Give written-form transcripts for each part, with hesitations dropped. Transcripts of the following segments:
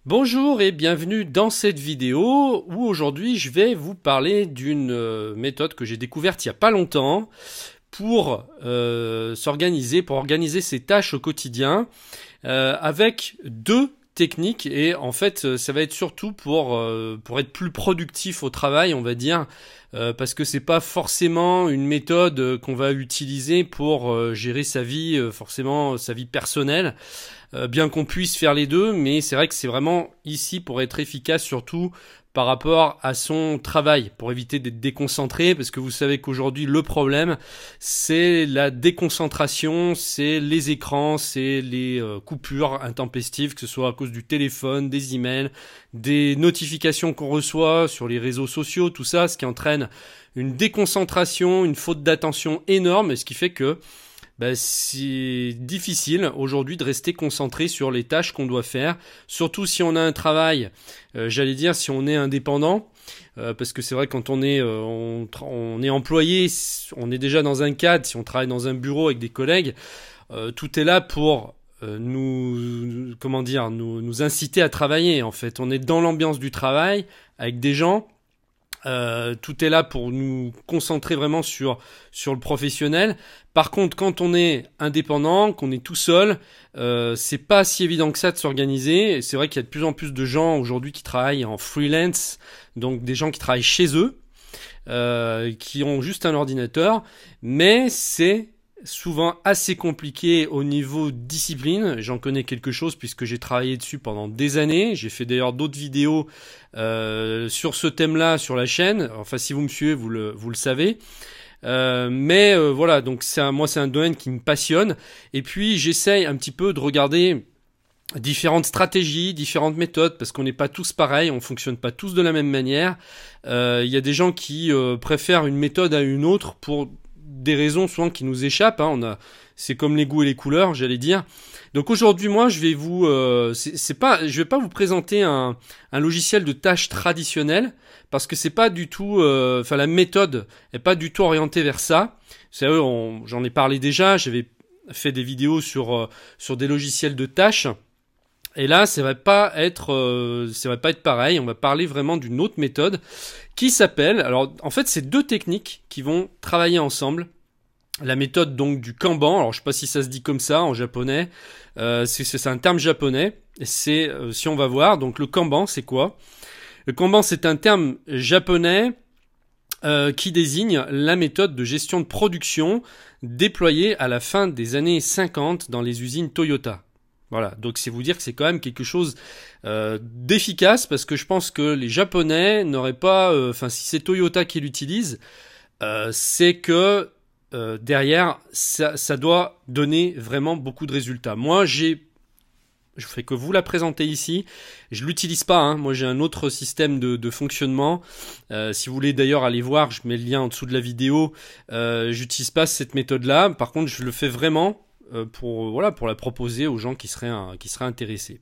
Bonjour et bienvenue dans cette vidéo où aujourd'hui je vais vous parler d'une méthode que j'ai découverte il y a pas longtemps pour organiser ses tâches au quotidien avec deux techniques et en fait ça va être surtout pour être plus productif au travail, on va dire, parce que c'est pas forcément une méthode qu'on va utiliser pour gérer sa vie, forcément sa vie personnelle. Bien qu'on puisse faire les deux, mais c'est vrai que c'est vraiment ici pour être efficace, surtout par rapport à son travail, pour éviter d'être déconcentré, parce que vous savez qu'aujourd'hui le problème c'est la déconcentration, c'est les écrans, c'est les coupures intempestives, que ce soit à cause du téléphone, des emails, des notifications qu'on reçoit sur les réseaux sociaux, tout ça, ce qui entraîne une déconcentration, une faute d'attention énorme, et ce qui fait que c'est difficile aujourd'hui de rester concentré sur les tâches qu'on doit faire, surtout si on a un travail, si on est indépendant, parce que c'est vrai quand on est employé, on est déjà dans un cadre, si on travaille dans un bureau avec des collègues, tout est là pour nous inciter à travailler. En fait, on est dans l'ambiance du travail avec des gens. Tout est là pour nous concentrer vraiment sur le professionnel. Par contre, quand on est indépendant, qu'on est tout seul, c'est pas si évident que ça de s'organiser. C'est vrai qu'il y a de plus en plus de gens aujourd'hui qui travaillent en freelance, donc des gens qui travaillent chez eux, qui ont juste un ordinateur, mais c'est souvent assez compliqué au niveau discipline. J'en connais quelque chose puisque j'ai travaillé dessus pendant des années. J'ai fait d'ailleurs d'autres vidéos sur ce thème-là sur la chaîne. Enfin, si vous me suivez, vous le savez. Voilà, donc moi c'est un domaine qui me passionne. Et puis j'essaye un petit peu de regarder différentes stratégies, différentes méthodes, parce qu'on n'est pas tous pareils, on fonctionne pas tous de la même manière. Il y a des gens qui préfèrent une méthode à une autre pour des raisons souvent qui nous échappent, c'est comme les goûts et les couleurs, j'allais dire. Donc aujourd'hui, moi, je vais je vais pas vous présenter un logiciel de tâches traditionnel, parce que c'est pas du tout, la méthode est pas du tout orientée vers ça. Vous savez, j'en ai parlé déjà, j'avais fait des vidéos sur des logiciels de tâches. Et là, ça va pas être pareil. On va parler vraiment d'une autre méthode qui s'appelle. Alors, en fait, c'est deux techniques qui vont travailler ensemble. La méthode donc du Kanban. Alors, je sais pas si ça se dit comme ça en japonais. C'est un terme japonais. C'est si on va voir. Donc, le Kanban, c'est quoi? Le Kanban, c'est un terme japonais qui désigne la méthode de gestion de production déployée à la fin des années 50 dans les usines Toyota. Voilà, donc c'est vous dire que c'est quand même quelque chose d'efficace, parce que je pense que les Japonais n'auraient pas, si c'est Toyota qui l'utilise, c'est que derrière ça doit donner vraiment beaucoup de résultats. Moi je fais que vous la présenter ici, je l'utilise pas, moi j'ai un autre système de fonctionnement. Si vous voulez d'ailleurs aller voir, je mets le lien en dessous de la vidéo. J'utilise pas cette méthode-là, par contre je le fais vraiment pour la proposer aux gens qui seraient intéressés.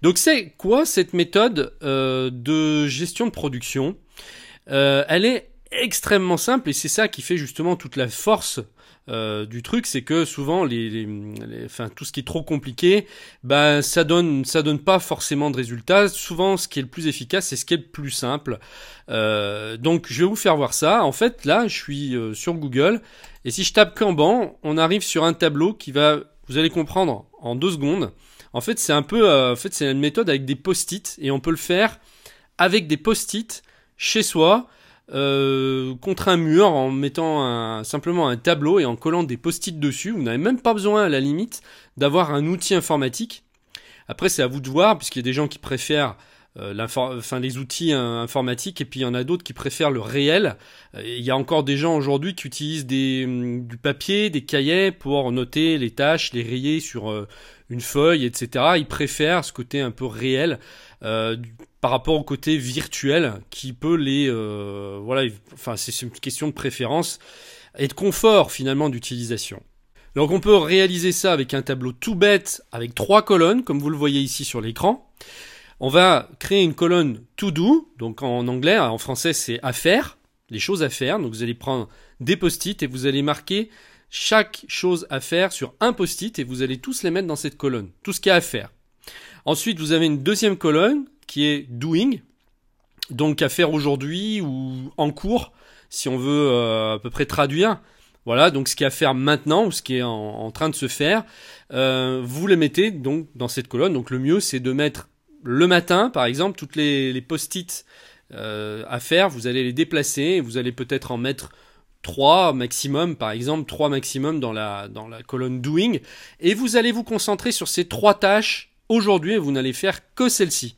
Donc c'est quoi cette méthode de gestion de production? Elle est extrêmement simple, et c'est ça qui fait justement toute la force du truc, c'est que souvent tout ce qui est trop compliqué, ça donne pas forcément de résultats. Souvent ce qui est le plus efficace, c'est ce qui est le plus simple. Donc je vais vous faire voir ça. En fait là je suis sur Google, et si je tape Kanban, on arrive sur un tableau vous allez comprendre en 2 secondes. En fait c'est c'est une méthode avec des post-it, et on peut le faire avec des post-it chez soi, contre un mur, en mettant simplement un tableau et en collant des post-it dessus. Vous n'avez même pas besoin à la limite d'avoir un outil informatique. Après c'est à vous de voir, puisqu'il y a des gens qui préfèrent les outils informatiques, et puis il y en a d'autres qui préfèrent le réel. Il y a encore des gens aujourd'hui qui utilisent du papier, des cahiers pour noter les tâches, les rayer sur une feuille, etc. Ils préfèrent ce côté un peu réel par rapport au côté virtuel qui peut c'est une question de préférence et de confort finalement d'utilisation. Donc on peut réaliser ça avec un tableau tout bête avec 3 colonnes, comme vous le voyez ici sur l'écran. On va créer une colonne to do, donc en anglais, en français c'est à faire, les choses à faire. Donc vous allez prendre des post-it et vous allez marquer chaque chose à faire sur un post-it, et vous allez tous les mettre dans cette colonne, tout ce qu'il y a à faire. Ensuite, vous avez une deuxième colonne qui est doing, donc à faire aujourd'hui ou en cours, si on veut à peu près traduire. Voilà, donc ce qui est à faire maintenant ou ce qui est en train de se faire, vous les mettez donc dans cette colonne. Donc le mieux, c'est de mettre le matin, par exemple, toutes les post-it à faire. Vous allez les déplacer. Vous allez peut-être en mettre 3 maximum, par exemple, 3 maximum dans la colonne doing. Et vous allez vous concentrer sur ces 3 tâches aujourd'hui et vous n'allez faire que celle-ci.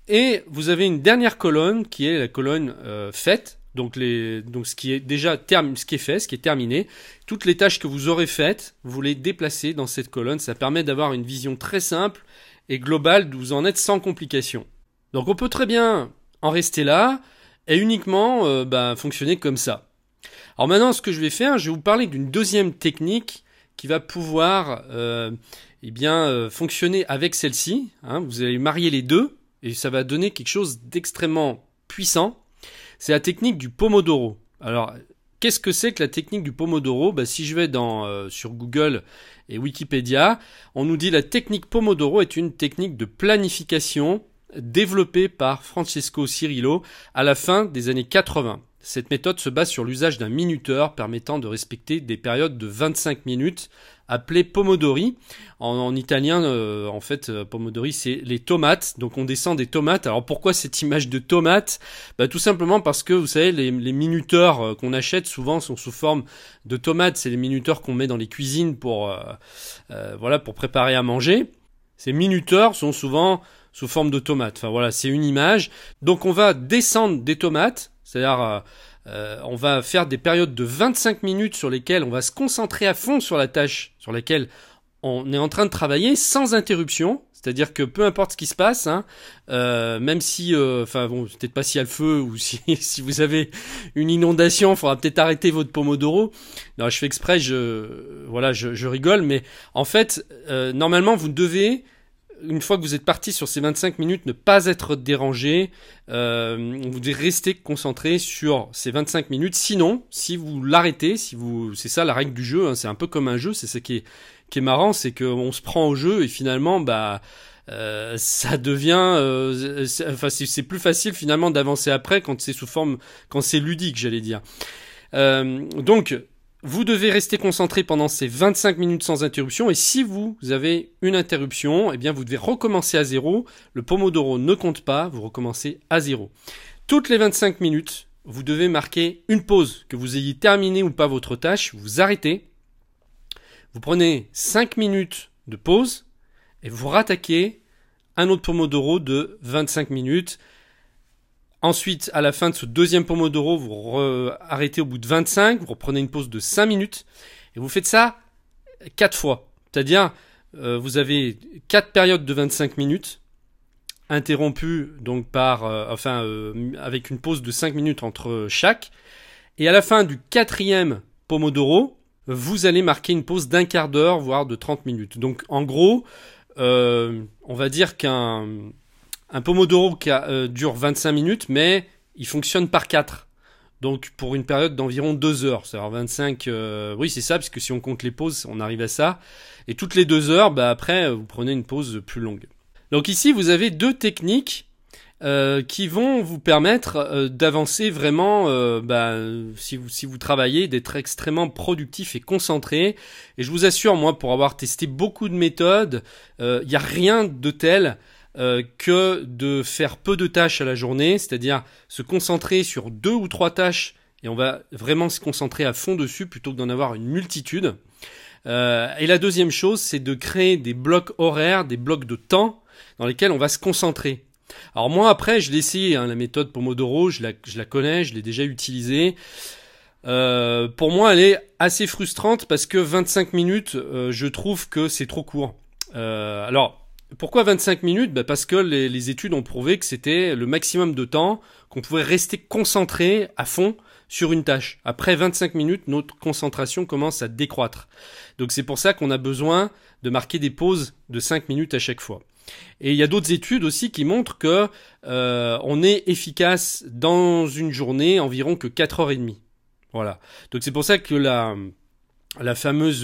Et vous avez une dernière colonne qui est la colonne faites. Donc ce qui est déjà ce qui est fait, ce qui est terminé, toutes les tâches que vous aurez faites, vous les déplacez dans cette colonne. Ça permet d'avoir une vision très simple et globale d'où vous en êtes sans complication. Donc on peut très bien en rester là et uniquement fonctionner comme ça. Alors maintenant, ce que je vais faire, je vais vous parler d'une deuxième technique qui va pouvoir fonctionner avec celle-ci. Vous allez marier les deux et ça va donner quelque chose d'extrêmement puissant. C'est la technique du Pomodoro. Alors, qu'est-ce que c'est que la technique du Pomodoro ? Si je vais sur Google et Wikipédia, on nous dit la technique Pomodoro est une technique de planification développée par Francesco Cirillo à la fin des années 80. Cette méthode se base sur l'usage d'un minuteur permettant de respecter des périodes de 25 minutes appelées pomodori. En italien, pomodori, c'est les tomates. Donc on descend des tomates. Alors pourquoi cette image de tomate ? Tout simplement parce que vous savez, les minuteurs qu'on achète souvent sont sous forme de tomates. C'est les minuteurs qu'on met dans les cuisines pour préparer à manger. Ces minuteurs sont souvent sous forme de tomates. Enfin voilà, c'est une image. Donc on va descendre des tomates. C'est-à-dire, on va faire des périodes de 25 minutes sur lesquelles on va se concentrer à fond sur la tâche sur laquelle on est en train de travailler sans interruption. C'est-à-dire que peu importe ce qui se passe, même si, peut-être pas s'il y a le feu ou si vous avez une inondation, il faudra peut-être arrêter votre Pomodoro. Non, je fais exprès, je rigole, mais en fait, normalement, vous devez, une fois que vous êtes parti sur ces 25 minutes, ne pas être dérangé. Vous devez rester concentré sur ces 25 minutes. Sinon, si vous l'arrêtez, c'est ça la règle du jeu. C'est un peu comme un jeu. C'est ça qui est marrant, c'est qu'on se prend au jeu et finalement, ça devient, c'est plus facile finalement d'avancer après quand c'est ludique, j'allais dire. Donc, vous devez rester concentré pendant ces 25 minutes sans interruption et si vous avez une interruption, eh bien vous devez recommencer à zéro. Le Pomodoro ne compte pas, vous recommencez à zéro. Toutes les 25 minutes, vous devez marquer une pause, que vous ayez terminé ou pas votre tâche, vous arrêtez, vous prenez 5 minutes de pause et vous rattaquez un autre Pomodoro de 25 minutes. Ensuite, à la fin de ce deuxième Pomodoro, vous arrêtez au bout de 25, vous reprenez une pause de 5 minutes et vous faites ça 4 fois. C'est-à-dire, vous avez 4 périodes de 25 minutes interrompues donc avec une pause de 5 minutes entre chaque. Et à la fin du 4e Pomodoro, vous allez marquer une pause d'1 quart d'heure, voire de 30 minutes. Donc en gros, on va dire qu'un Pomodoro dure 25 minutes, mais il fonctionne par 4. Donc pour une période d'environ 2 heures. C'est-à-dire 25... oui, c'est ça, parce que si on compte les pauses, on arrive à ça. Et toutes les 2 heures, après, vous prenez une pause plus longue. Donc ici, vous avez 2 techniques qui vont vous permettre d'avancer vraiment, si vous travaillez, d'être extrêmement productif et concentré. Et je vous assure, moi, pour avoir testé beaucoup de méthodes, il n'y a rien de tel que de faire peu de tâches à la journée, c'est-à-dire se concentrer sur 2 ou 3 tâches et on va vraiment se concentrer à fond dessus plutôt que d'en avoir une multitude. Et la deuxième chose, c'est de créer des blocs horaires, des blocs de temps dans lesquels on va se concentrer. Alors moi après, je l'ai essayé, la méthode Pomodoro, je la connais, je l'ai déjà utilisée. Pour moi, elle est assez frustrante parce que 25 minutes, je trouve que c'est trop court. Alors, pourquoi 25 minutes ? Parce que les études ont prouvé que c'était le maximum de temps qu'on pouvait rester concentré à fond sur une tâche. Après 25 minutes, notre concentration commence à décroître. Donc c'est pour ça qu'on a besoin de marquer des pauses de 5 minutes à chaque fois. Et il y a d'autres études aussi qui montrent que on est efficace dans une journée environ que 4h30. Voilà. Donc c'est pour ça que la fameuse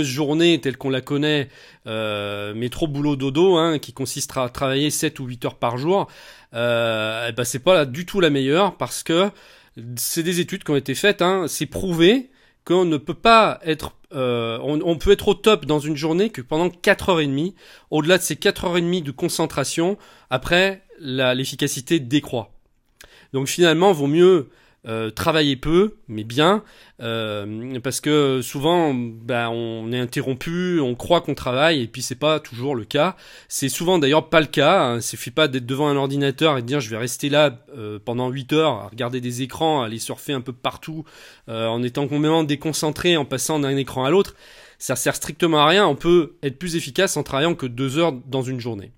journée telle qu'on la connaît, métro boulot dodo, hein, qui consiste à travailler 7 ou 8 heures par jour, c'est pas du tout la meilleure, parce que c'est des études qui ont été faites, hein, c'est prouvé qu'on ne peut pas être on peut être au top dans une journée que pendant 4h30. Au-delà de ces 4h30 de concentration, après l'efficacité décroît. Donc finalement, vaut mieux travailler peu, mais bien, parce que souvent, on est interrompu, on croit qu'on travaille, et puis c'est pas toujours le cas. C'est souvent d'ailleurs pas le cas. Hein. Il suffit pas d'être devant un ordinateur et de dire je vais rester là pendant 8 heures à regarder des écrans, à aller surfer un peu partout, en étant complètement déconcentré, en passant d'un écran à l'autre. Ça sert strictement à rien. On peut être plus efficace en travaillant que 2 heures dans une journée.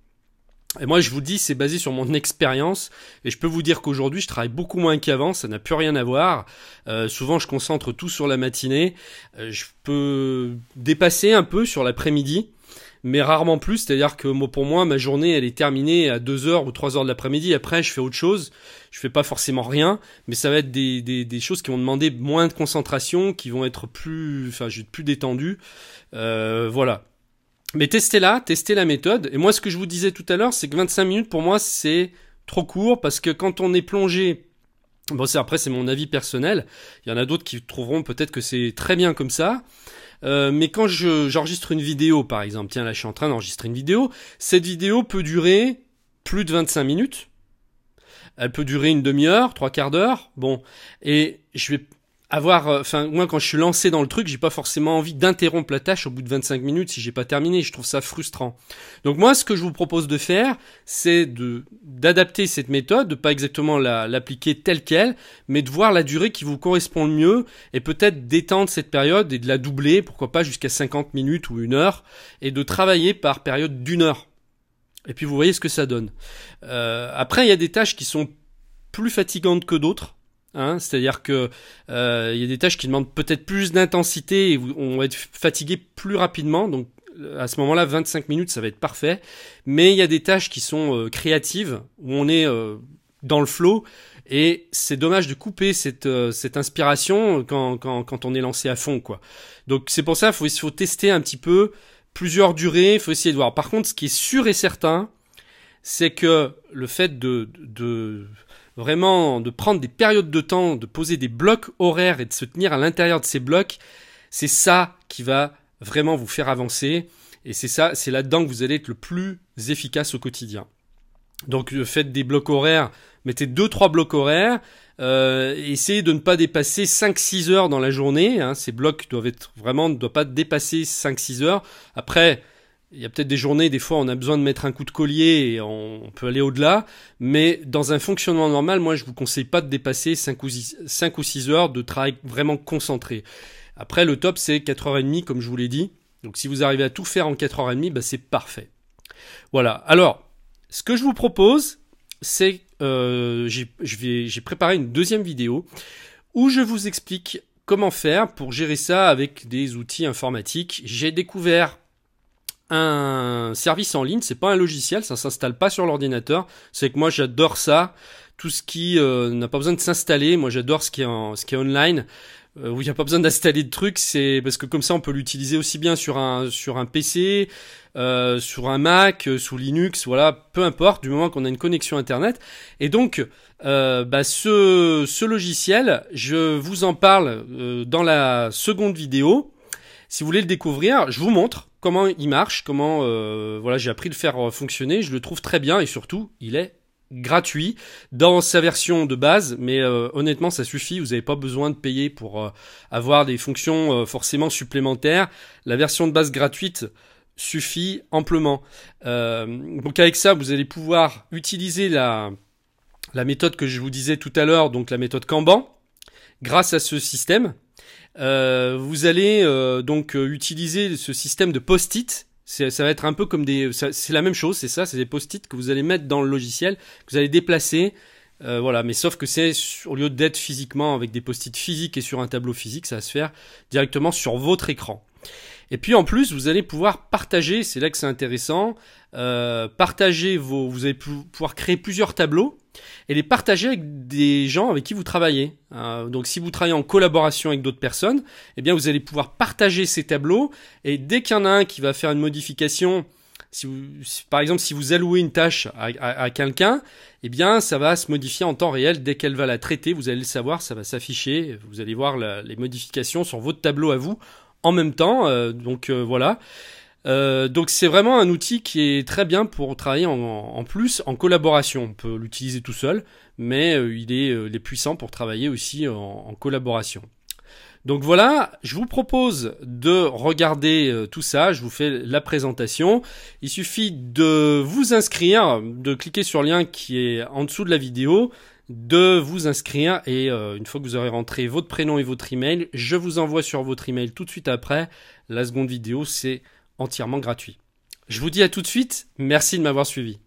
Et moi, je vous dis, c'est basé sur mon expérience, et je peux vous dire qu'aujourd'hui, je travaille beaucoup moins qu'avant, ça n'a plus rien à voir. Souvent, je concentre tout sur la matinée. Je peux dépasser un peu sur l'après-midi, mais rarement plus. C'est-à-dire que pour moi, ma journée, elle est terminée à 2 heures ou 3 heures de l'après-midi. Après, je fais autre chose. Je fais pas forcément rien, mais ça va être des choses qui vont demander moins de concentration, qui vont être plus détendu. Voilà. Mais testez la méthode. Et moi, ce que je vous disais tout à l'heure, c'est que 25 minutes, pour moi, c'est trop court, parce que quand on est plongé, c'est mon avis personnel, il y en a d'autres qui trouveront peut-être que c'est très bien comme ça, mais quand j'enregistre une vidéo, par exemple, tiens, là, je suis en train d'enregistrer une vidéo, cette vidéo peut durer plus de 25 minutes, elle peut durer une demi-heure, 3/4 d'heure, et je vais moi, quand je suis lancé dans le truc, j'ai pas forcément envie d'interrompre la tâche au bout de 25 minutes si j'ai pas terminé. Je trouve ça frustrant. Donc moi, ce que je vous propose de faire, c'est d'adapter cette méthode, de pas exactement l'appliquer telle quelle, mais de voir la durée qui vous correspond le mieux, et peut-être d'étendre cette période et de la doubler, pourquoi pas jusqu'à 50 minutes ou 1 heure, et de travailler par période d'1 heure. Et puis vous voyez ce que ça donne. Après, il y a des tâches qui sont plus fatigantes que d'autres. Hein, c'est-à-dire que y a des tâches qui demandent peut-être plus d'intensité et on va être fatigué plus rapidement. Donc à ce moment-là, 25 minutes, ça va être parfait. Mais il y a des tâches qui sont créatives, où on est dans le flow, et c'est dommage de couper cette inspiration quand on est lancé à fond, quoi. Donc c'est pour ça, il faut tester un petit peu plusieurs durées. Il faut essayer de voir. Par contre, ce qui est sûr et certain, c'est que le fait vraiment de prendre des périodes de temps, de poser des blocs horaires et de se tenir à l'intérieur de ces blocs, c'est ça qui va vraiment vous faire avancer, et c'est là-dedans que vous allez être le plus efficace au quotidien. Donc faites des blocs horaires, mettez 2-3 blocs horaires, essayez de ne pas dépasser 5-6 heures dans la journée, hein. Ces blocs ne doivent pas dépasser 5-6 heures. Après, il y a peut-être des journées, des fois on a besoin de mettre un coup de collier et on peut aller au-delà, mais dans un fonctionnement normal, moi je vous conseille pas de dépasser 5 ou 6 heures de travail vraiment concentré. Après, le top c'est 4h30 comme je vous l'ai dit, donc si vous arrivez à tout faire en 4h30, c'est parfait. Voilà, alors ce que je vous propose, c'est j'ai préparé une deuxième vidéo où je vous explique comment faire pour gérer ça avec des outils informatiques. J'ai découvert un service en ligne, c'est pas un logiciel, ça s'installe pas sur l'ordinateur. C'est que moi j'adore ça, tout ce qui n'a pas besoin de s'installer. Moi j'adore ce qui est online, où il n'y a pas besoin d'installer de trucs. C'est parce que comme ça on peut l'utiliser aussi bien sur un PC, sur un Mac, sous Linux, voilà, peu importe, du moment qu'on a une connexion internet. Et donc ce logiciel, je vous en parle dans la seconde vidéo. Si vous voulez le découvrir, je vous montre comment il marche, j'ai appris à le faire fonctionner. Je le trouve très bien, et surtout, il est gratuit dans sa version de base, mais honnêtement, ça suffit. Vous n'avez pas besoin de payer pour avoir des fonctions forcément supplémentaires. La version de base gratuite suffit amplement. Donc avec ça, vous allez pouvoir utiliser la méthode que je vous disais tout à l'heure, donc la méthode Kanban, grâce à ce système. Vous allez utiliser ce système de post-it. Ça va être un peu comme c'est la même chose, c'est des post-it que vous allez mettre dans le logiciel, que vous allez déplacer, mais sauf que au lieu d'être physiquement avec des post-it physiques et sur un tableau physique, ça va se faire directement sur votre écran. Et puis en plus, vous allez pouvoir partager, c'est là que c'est intéressant, vous allez pouvoir créer plusieurs tableaux. et les partager avec des gens avec qui vous travaillez. Donc si vous travaillez en collaboration avec d'autres personnes, eh bien vous allez pouvoir partager ces tableaux, et dès qu'il y en a un qui va faire une modification, par exemple si vous allouez une tâche à quelqu'un, eh bien ça va se modifier en temps réel. Dès qu'elle va la traiter, vous allez le savoir, ça va s'afficher, vous allez voir les modifications sur votre tableau à vous en même temps. Voilà. Donc c'est vraiment un outil qui est très bien pour travailler en plus en collaboration. On peut l'utiliser tout seul, mais il est puissant pour travailler aussi en collaboration. Donc voilà, je vous propose de regarder tout ça, je vous fais la présentation. Il suffit de vous inscrire, de cliquer sur le lien qui est en dessous de la vidéo, de vous inscrire, et une fois que vous aurez rentré votre prénom et votre email, je vous envoie sur votre email tout de suite après. La seconde vidéo, c'est entièrement gratuit. Je vous dis à tout de suite, merci de m'avoir suivi.